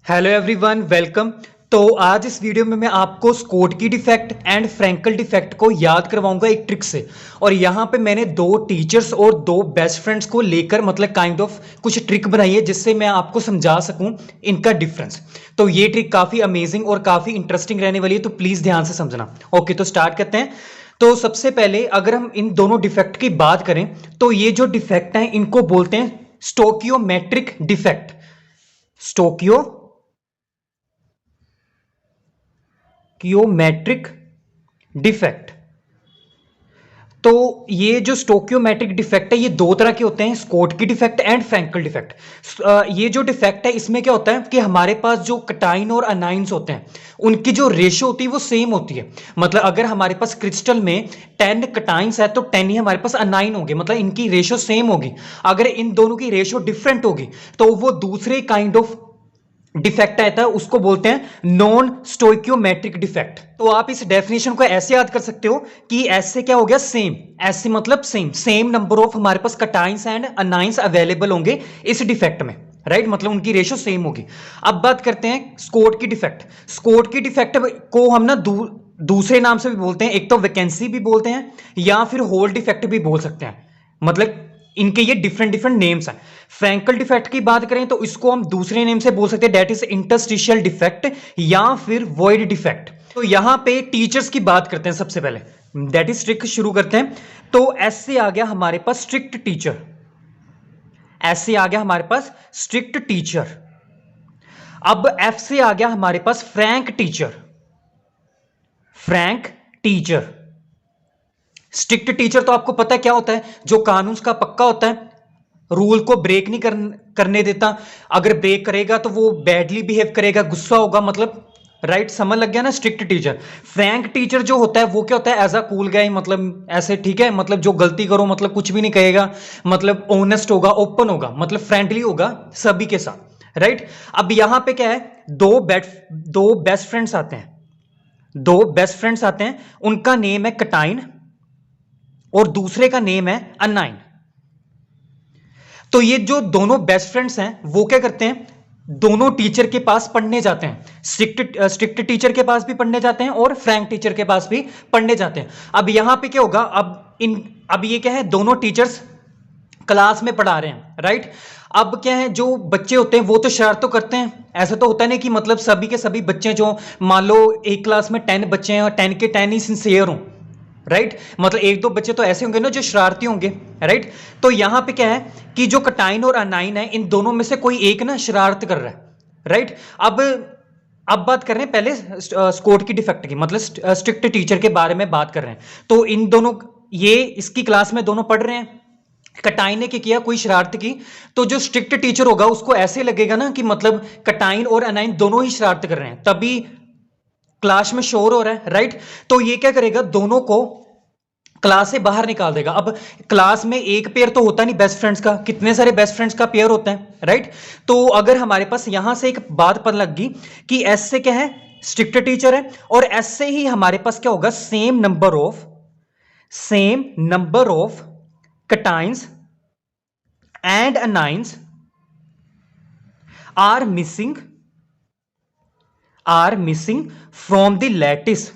Hello everyone, welcome. तो आज इस वीडियो में मैं आपको Schottky defect and Frenkel defect को याद करवाऊंगा एक ट्रिक से। और यहाँ पे मैंने दो टीचर्स और दो बेस्ट फ्रेंड्स को लेकर मतलब काइंड ऑफ कुछ ट्रिक बनाई है जिससे मैं आपको समझा सकूं इनका डिफरेंस। तो ये ट्रिक काफ़ी अमेजिंग और काफ़ी इंटरेस्टिंग रहने वाली है, तो प्लीज़ ध्यान से समझना। ओके, तो स्टार्ट करते हैं। तो सबसे पहले अगर हम इन दोनों डिफेक्ट की बात करें तो ये जो डिफेक्ट हैं इनको बोलते हैं स्टोकियोमेट्रिक डिफेक्ट। स्टोकियोमेट्रिक डिफेक्ट। तो ये जो स्टोकियोमेट्रिक डिफेक्ट है ये दो तरह के होते हैं, Schottky defect and Frenkel defect. ये जो डिफेक्ट है इसमें क्या होता है कि हमारे पास जो कटाइन और अनाइंस होते हैं उनकी जो रेशो होती है वो सेम होती है। मतलब अगर हमारे पास क्रिस्टल में 10 कटाइंस है तो 10 ही हमारे पास अनाइन होंगे, मतलब इनकी रेशो सेम होगी। अगर इन दोनों की रेशो डिफरेंट होगी तो वो दूसरे काइंड ऑफ डिफेक्ट आता है, उसको बोलते हैं नॉन स्टोइकियोमेट्रिक डिफेक्ट। तो आप इस डेफिनेशन को ऐसे याद कर सकते हो कि ऐसे क्या हो गया, सेम। ऐसे मतलब सेम नंबर ऑफ हमारे पास कटाइंस एंड अनाइंस अवेलेबल होंगे इस डिफेक्ट में, राइट? मतलब उनकी रेशो सेम होगी। अब बात करते हैं स्कोटकी डिफेक्ट। स्कोटकी डिफेक्ट को हम ना दूसरे नाम से भी बोलते हैं, एक तो वैकेंसी भी बोलते हैं या फिर होल डिफेक्ट भी बोल सकते हैं। मतलब इनके ये डिफरेंट डिफरेंट नेम्स हैं। फ्रैंकल डिफेक्ट की बात करें तो इसको हम दूसरे नेम से बोल सकते हैं, दैट इज इंटरस्टिशियल डिफेक्ट या फिर वॉइड डिफेक्ट। तो यहां पे टीचर्स की बात करते हैं सबसे पहले, दैट इज स्ट्रिक्ट शुरू करते हैं। तो एस से आ गया हमारे पास स्ट्रिक्ट टीचर। एस से आ गया हमारे पास स्ट्रिक्ट टीचर। अब एफ से आ गया हमारे पास frank teacher. Frank teacher. Strict teacher तो आपको पता है क्या होता है, जो कानून का पक्का होता है, रूल को ब्रेक नहीं करने देता। अगर ब्रेक करेगा तो वो बैडली बिहेव करेगा, गुस्सा होगा, मतलब राइट, समझ लग गया ना। Strict teacher. फ्रैंक टीचर जो होता है वो क्या होता है, एज अ कूल गाय, मतलब ऐसे ठीक है, मतलब जो गलती करो मतलब कुछ भी नहीं कहेगा, मतलब ऑनेस्ट होगा, ओपन होगा, मतलब फ्रेंडली होगा सभी के साथ, राइट? अब यहां पे क्या है, दो बेस्ट फ्रेंड्स आते हैं। दो बेस्ट फ्रेंड्स आते हैं, उनका नेम है कटाइन और दूसरे का नेम है अनाइन। तो ये जो दोनों बेस्ट फ्रेंड्स हैं वो क्या करते हैं, दोनों टीचर के पास पढ़ने जाते हैं। स्ट्रिक्ट टीचर के पास भी पढ़ने जाते हैं और फ्रैंक टीचर के पास भी पढ़ने जाते हैं। अब यहां पे क्या होगा, अब ये क्या है, दोनों टीचर्स क्लास में पढ़ा रहे हैं, राइट? अब क्या है, जो बच्चे होते हैं वो तो शरारत तो करते हैं। ऐसा तो होता नहीं कि मतलब सभी के सभी बच्चे, जो मान लो एक क्लास में 10 बच्चे हैं और 10 के 10 ही सिंसियर हों, राइट? मतलब एक दो बच्चे तो ऐसे होंगे ना जो शरारती होंगे, राइट? तो यहां पे क्या है कि जो कटाइन और अनाइन है इन दोनों में से कोई एक ना शरारत कर रहा है, राइट? अब बात कर रहे हैं पहले स्कोटकी डिफेक्ट की, मतलब स्ट्रिक्ट टीचर के बारे में बात कर रहे हैं। तो इन दोनों, ये इसकी क्लास में दोनों पढ़ रहे हैं। कटाइन ने क्या किया, कोई शरारत की, तो जो स्ट्रिक्ट टीचर होगा उसको ऐसे लगेगा ना कि मतलब कटाइन और अनाइन दोनों ही शरारत कर रहे हैं, तभी क्लास में शोर हो रहा है, राइट? तो ये क्या करेगा, दोनों को क्लास से बाहर निकाल देगा। अब क्लास में एक पेयर तो होता नहीं बेस्ट फ्रेंड्स का, कितने सारे बेस्ट फ्रेंड्स का पेयर होता है, राइट? तो अगर हमारे पास यहां से एक बात पता लग गई कि एस से क्या है, स्ट्रिक्ट टीचर है, और एस से ही हमारे पास क्या होगा, same number of cations and anions are missing from the lattice.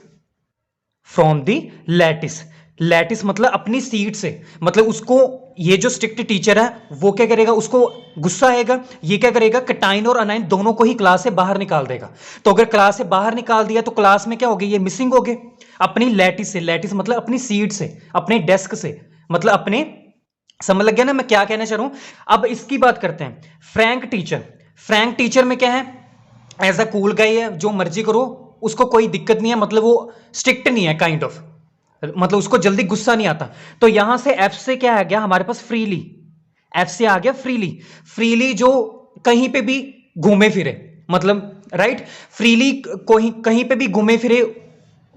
Lattice मतलब अपनी सीट से, मतलब उसको, ये जो स्ट्रिक्ट टीचर है वो क्या करेगा, उसको गुस्सा आएगा, ये क्या करेगा, कटाइन और अनाइन दोनों को ही क्लास से बाहर निकाल देगा। तो अगर क्लास से बाहर निकाल दिया तो क्लास में क्या हो गया, ये मिसिंग हो गए अपनी लैटिस से। लैटिस मतलब अपनी सीट से, अपने डेस्क से, मतलब अपने, समझ लग गया ना मैं क्या कहना चाह रहा हूं। अब इसकी बात करते हैं फ्रैंक टीचर। फ्रैंक टीचर में क्या है, एज अ कूल गाय है, जो मर्जी करो, उसको कोई दिक्कत नहीं है, मतलब वो स्ट्रिक्ट नहीं है काइंड ऑफ, मतलब उसको जल्दी गुस्सा नहीं आता। तो यहां से एफ से क्या आ गया हमारे पास, फ्रीली। एफ से आ गया फ्रीली जो कहीं पे भी घूमे फिरे, मतलब राइट, फ्रीली कोई कहीं पे भी घूमे फिरे।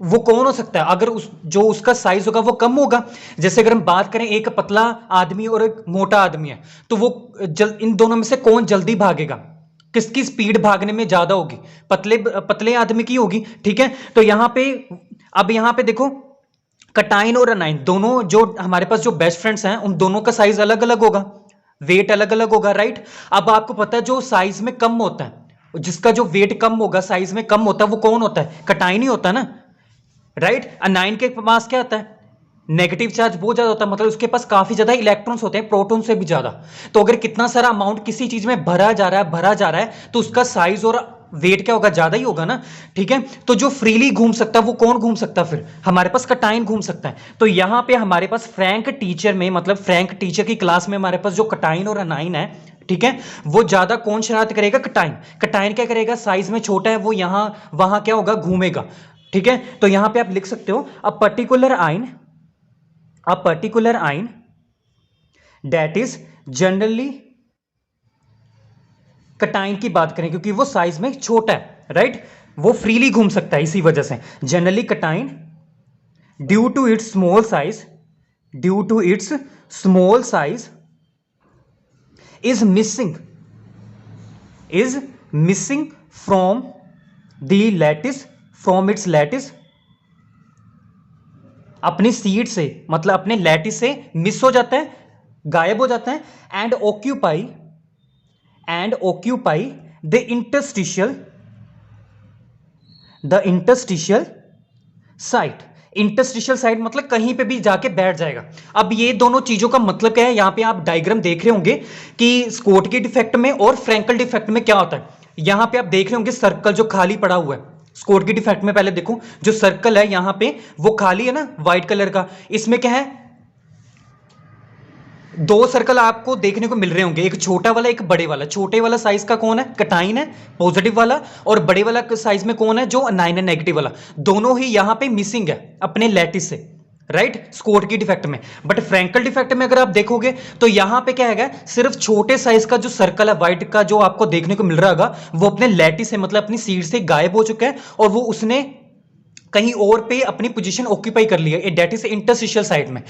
वो कौन हो सकता है, अगर जो उसका साइज होगा वो कम होगा। जैसे अगर हम बात करें, एक पतला आदमी और एक मोटा आदमी है, तो वो इन दोनों में से कौन जल्दी भागेगा, किसकी स्पीड भागने में ज्यादा होगी, पतले आदमी की होगी, ठीक है? तो यहां पे देखो, कटाइन और अनाइन दोनों जो हमारे पास जो बेस्ट फ्रेंड्स हैं उन दोनों का साइज अलग अलग होगा, वेट अलग अलग होगा, राइट? अब आपको पता है जो साइज में कम होता है जिसका जो वेट कम होगा, साइज में कम होता है, वो कौन होता है? कटाइन ही होता है ना, राइट। अनाइन के पास क्या होता है? नेगेटिव चार्ज बहुत ज्यादा होता है, मतलब उसके पास काफी ज्यादा इलेक्ट्रॉन्स होते हैं, प्रोटॉन से भी ज्यादा। तो अगर कितना सारा अमाउंट किसी चीज में भरा जा रहा है तो उसका साइज और वेट क्या होगा? ज्यादा ही होगा ना, ठीक है। तो जो फ्रीली घूम सकता है वो कौन घूम सकता है? फिर हमारे पास कटाइन घूम सकता है। तो यहां पे हमारे पास फ्रैंक टीचर में, मतलब फ्रैंक टीचर की क्लास में हमारे पास जो कटाइन और अनाइन है, ठीक है, वो ज्यादा कौन शरारत करेगा? कटाइन। कटाइन क्या करेगा? साइज में छोटा है, वो यहां वहां क्या होगा? घूमेगा, ठीक है। तो यहां पे आप लिख सकते हो अ पर्टिकुलर आइन दैट इज जनरली, कटाइन की बात करें क्योंकि वो साइज में छोटा है, राइट, वो फ्रीली घूम सकता है, इसी वजह से generally cation due to its small size is missing from its lattice, अपनी सीट से, मतलब अपने लैटिस से मिस हो जाता है, गायब हो जाता है, and occupy the interstitial site. Interstitial site मतलब कहीं पे भी जाके बैठ जाएगा। अब ये दोनों चीजों का मतलब क्या है? यहां पे आप डायग्राम देख रहे होंगे कि स्कोटकी डिफेक्ट में और फ्रैंकल डिफेक्ट में क्या होता है। यहां पे आप देख रहे होंगे सर्कल जो खाली पड़ा हुआ है। स्कोटकी डिफेक्ट में पहले देखो, जो सर्कल है यहां पे वो खाली है ना, व्हाइट कलर का। इसमें क्या है? दो सर्कल आपको देखने को मिल रहे होंगे, एक छोटा वाला, एक बड़े वाला। छोटे वाला साइज का कौन है? कटाइन है, पॉजिटिव वाला। और बड़े वाला साइज में कौन है? जो अनाइन है, नेगेटिव वाला। दोनों ही यहां पे मिसिंग है अपने लैटिस से, राइट, स्कोटकी डिफेक्ट में। बट फ्रैंकल डिफेक्ट में अगर आप देखोगे तो यहां पे क्या है? सिर्फ छोटे साइज का जो सर्कल है व्हाइट का, जो आपको देखने को मिल रहा होगा, वो अपने लैटिस से, मतलब अपनी सीट से गायब हो चुका है, और वो उसने कहीं और पे अपनी पोजीशन ऑक्यूपाई कर लिया, दैट इज इंटरस्टिशियल साइट में।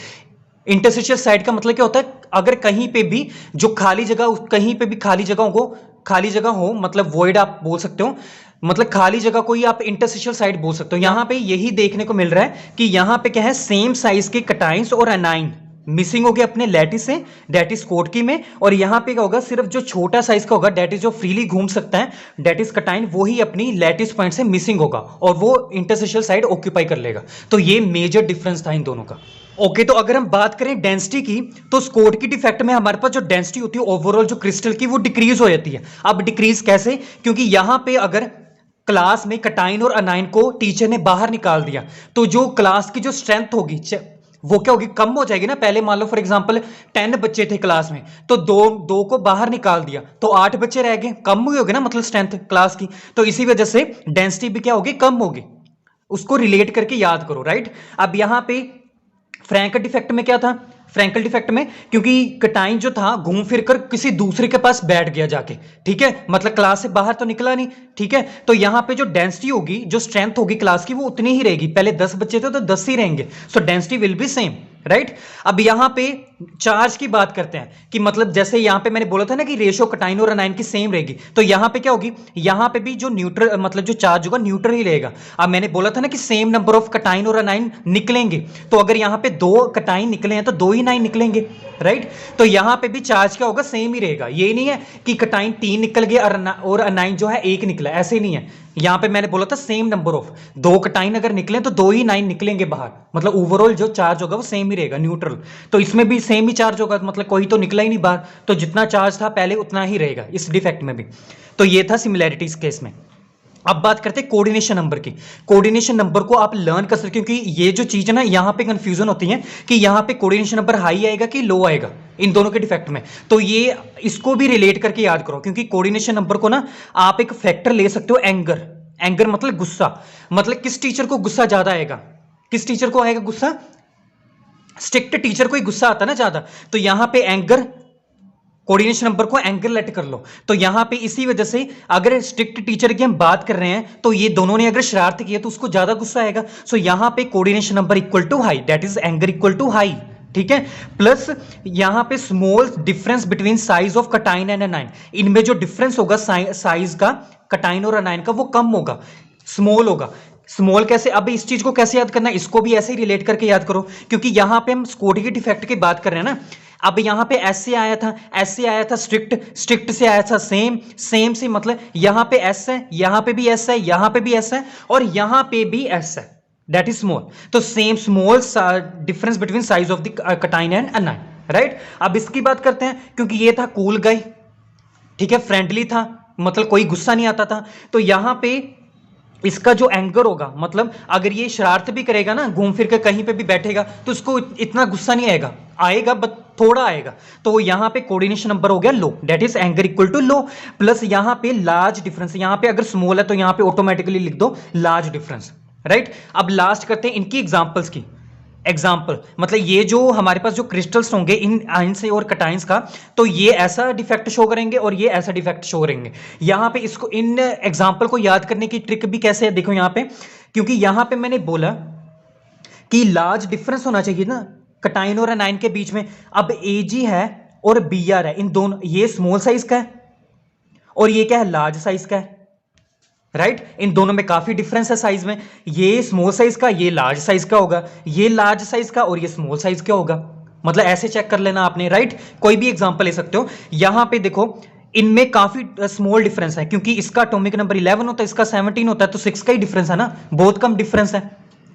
इंटरस्टिशियल साइट का मतलब क्या होता है? अगर कहीं पे भी जो खाली जगह, कहीं पे भी खाली जगह हो, मतलब वॉइड आप बोल सकते हो, मतलब खाली जगह को ही आप इंटरस्टिशियल साइट बोल सकते हो। यहां पे यही देखने को मिल रहा है कि यहां पे क्या है? सेम साइज के कटाइंस और अनाइन मिसिंग हो गए अपने लैटिस से, डेट इज स्कोटकी में। और यहां पे क्या होगा? सिर्फ जो छोटा साइज का होगा, डेट इज जो फ्रीली घूम सकता है, डेट इज कटाइन, वो ही अपनी लैटिस पॉइंट से मिसिंग होगा और वो इंटरस्टिशियल साइड ऑक्यूपाई कर लेगा। तो ये मेजर डिफरेंस था इन दोनों का। ओके, तो अगर हम बात करें डेंसिटी की, तो स्कोटकी डिफेक्ट में हमारे पास जो डेंसिटी होती है ओवरऑल जो क्रिस्टल की, वो डिक्रीज हो जाती है। अब डिक्रीज कैसे? क्योंकि यहां पे अगर क्लास में कटाइन और अनाइन को टीचर ने बाहर निकाल दिया, तो जो क्लास की जो स्ट्रेंथ होगी वो क्या होगी? कम हो जाएगी ना। पहले मान लो फॉर एग्जांपल 10 बच्चे थे क्लास में, तो दो को बाहर निकाल दिया तो 8 बच्चे रह गए, कम हुई होगी ना, मतलब स्ट्रेंथ क्लास की। तो इसी वजह से डेंसिटी भी क्या होगी? कम होगी। उसको रिलेट करके याद करो, राइट। अब यहां पे फ्रैंकल डिफेक्ट में क्या था? फ्रैंकल डिफेक्ट में क्योंकि कटाइन जो था घूम फिर कर किसी दूसरे के पास बैठ गया जाके, ठीक है, मतलब क्लास से बाहर तो निकला नहीं, ठीक है। तो यहां पे जो डेंसिटी होगी, जो स्ट्रेंथ होगी क्लास की, वो उतनी ही रहेगी। पहले 10 बच्चे थे तो 10 ही रहेंगे, सो density will be same, right. अब यहां पे चार्ज की बात करते हैं कि मतलब जैसे यहां पे मैंने बोला था ना कि रेशियो कटाइन और अनाइन की सेम रहेगी, तो यहां पे क्या होगी? यहां पे भी जो न्यूट्रल, मतलब जो चार्ज होगा न्यूट्रल ही रहेगा। अब मैंने बोला था ना कि सेम नंबर ऑफ कटाइन और अनाइन निकलेंगे, तो अगर यहां पे 2 कटाइन निकले हैं तो 2 ही अनाइन निकलेंगे, राइट। तो यहां पे भी चार्ज क्या होगा? सेम ही रहेगा। ये नहीं है कि कटाइन 3 निकल गए और अनाइन जो है 1 निकला, ऐसे नहीं है। यहां पे मैंने बोला था सेम नंबर ऑफ 2 कटाइन अगर निकले तो 2 ही अनाइन निकलेंगे बाहर, मतलब ओवरऑल जो चार्ज होगा वो सेम ही रहेगा, न्यूट्रल। तो इसमें भी सेम ही चार्ज होगा, मतलब कोई तो निकला ही नहीं बाहर, तो जितना चार्ज था पहले उतना ही रहेगा इस डिफेक्ट में भी। तो ये था सिमिलैरिटीज केस में। अब बात करते हैं कोऑर्डिनेशन नंबर की। कोऑर्डिनेशन नंबर को आप लर्न कर सकते, क्योंकि ये जो चीज है ना, यहां पे कंफ्यूजन होती है कि यहां पे कोऑर्डिनेशन नंबर हाई आएगा कि लो आएगा इन दोनों के डिफेक्ट में। तो ये इसको भी रिलेट करके याद करो, क्योंकि कोऑर्डिनेशन नंबर को ना आप एक फैक्टर ले सकते हो, एंगर। एंगर मतलब गुस्सा, मतलब किस टीचर को गुस्सा ज्यादा आएगा? किस टीचर को आएगा गुस्सा? स्ट्रिक्ट टीचर को ही गुस्सा आता है ना ज्यादा। तो यहां पे एंगर, कोऑर्डिनेशन नंबर को एंगर लेट कर लो। तो यहां पे इसी वजह से अगर स्ट्रिक्ट टीचर की हम बात कर रहे हैं, तो ये दोनों ने अगर शरारत की है तो उसको ज्यादा गुस्सा आएगा। सो यहां पे coordination number equal to high, that is anger equal to high, ठीक है। प्लस यहां पे small difference between size of cation and anion, इनमें जो डिफरेंस होगा साइज का कटाइन और अनाइन का, वो कम होगा, स्मॉल होगा। स्मॉल कैसे? अब इस चीज को कैसे याद करना है? इसको भी ऐसे ही रिलेट करके याद करो, क्योंकि यहां पे हम स्कोटकी डिफेक्ट की बात कर रहे हैं ना। अब यहां पे एस से आया था, एस से आया था स्ट्रिक्ट, स्ट्रिक्ट से आया था सेम, सेम से मतलब यहां पे एस है, यहां पे भी एस है, यहां पे भी एस है और यहां पे भी एस है, दैट इज स्मॉल। तो same small difference between size of the कटाइन and A9, right. अब इसकी बात करते हैं, क्योंकि ये था कूल गाय, ठीक है, फ्रेंडली था, मतलब कोई गुस्सा नहीं आता था, तो यहां पे इसका जो एंगर होगा, मतलब अगर ये शरारत भी करेगा ना, घूम फिर के कहीं पे भी बैठेगा, तो उसको इतना गुस्सा नहीं आएगा, आएगा बट थोड़ा आएगा। तो यहां पे कोऑर्डिनेशन नंबर हो गया low, that is anger equal to low. Plus यहां पे लार्ज डिफरेंस, यहां पे अगर स्मॉल है तो यहां पे ऑटोमेटिकली लिख दो लार्ज डिफरेंस, राइट। अब लास्ट करते हैं इनकी एग्जांपल्स की। एग्जाम्पल मतलब ये जो हमारे पास जो क्रिस्टल्स होंगे इन आयंस और कटाइंस का, तो ये ऐसा डिफेक्ट शो करेंगे और ये ऐसा डिफेक्ट शो करेंगे। यहां पे इसको इन एग्जाम्पल को याद करने की ट्रिक भी कैसे है, देखो यहां पे, क्योंकि यहां पे मैंने बोला कि लार्ज डिफरेंस होना चाहिए ना कटाइन और एनाइन के बीच में। अब एजी है और बीआर है, इन दोनों, ये स्मॉल साइज का है और ये क्या है, लार्ज साइज का है, राइट। इन दोनों में काफी डिफरेंस है साइज में, ये स्मॉल साइज का, ये लार्ज साइज का होगा, ये लार्ज साइज का और ये स्मॉल साइज का होगा, मतलब ऐसे चेक कर लेना आपने, राइट। कोई भी एग्जांपल ले सकते हो। यहां पे देखो इनमें काफी स्मॉल डिफरेंस है, क्योंकि इसका एटॉमिक नंबर 11 होता है, इसका 17 होता है, तो 6 का ही डिफरेंस है ना, बहुत कम डिफरेंस है,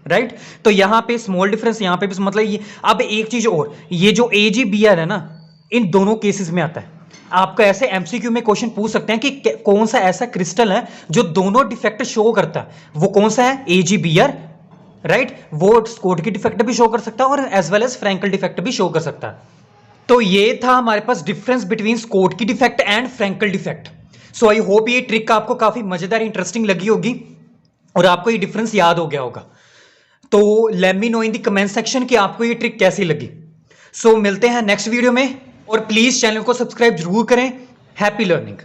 राइट। तो यहां पे स्मॉल डिफरेंस, यहां पे भी मतलब ये। अब एक चीज और, ये जो एजीबीआर है ना, इन दोनों केसेस में आता है। आपको ऐसे एमसीक्यू में क्वेश्चन पूछ सकते हैं कि कौन सा ऐसा क्रिस्टल है जो दोनों डिफेक्ट शो करता है, वो कौन सा है, एजीबीआर, राइट। वो स्कोटकी डिफेक्ट भी शो कर सकता है और as well as Frenkel defect भी शो कर सकता है। तो ये था हमारे पास difference between Schottky defect and Frenkel defect. So I hope ये ट्रिक आपको काफी मजेदार इंटरेस्टिंग लगी होगी और आपको ये डिफरेंस याद हो गया होगा। तो let me know in the comment section कि आपको ये ट्रिक कैसी लगी। सो मिलते हैं नेक्स्ट वीडियो में और प्लीज चैनल को सब्सक्राइब जरूर करें। Happy learning.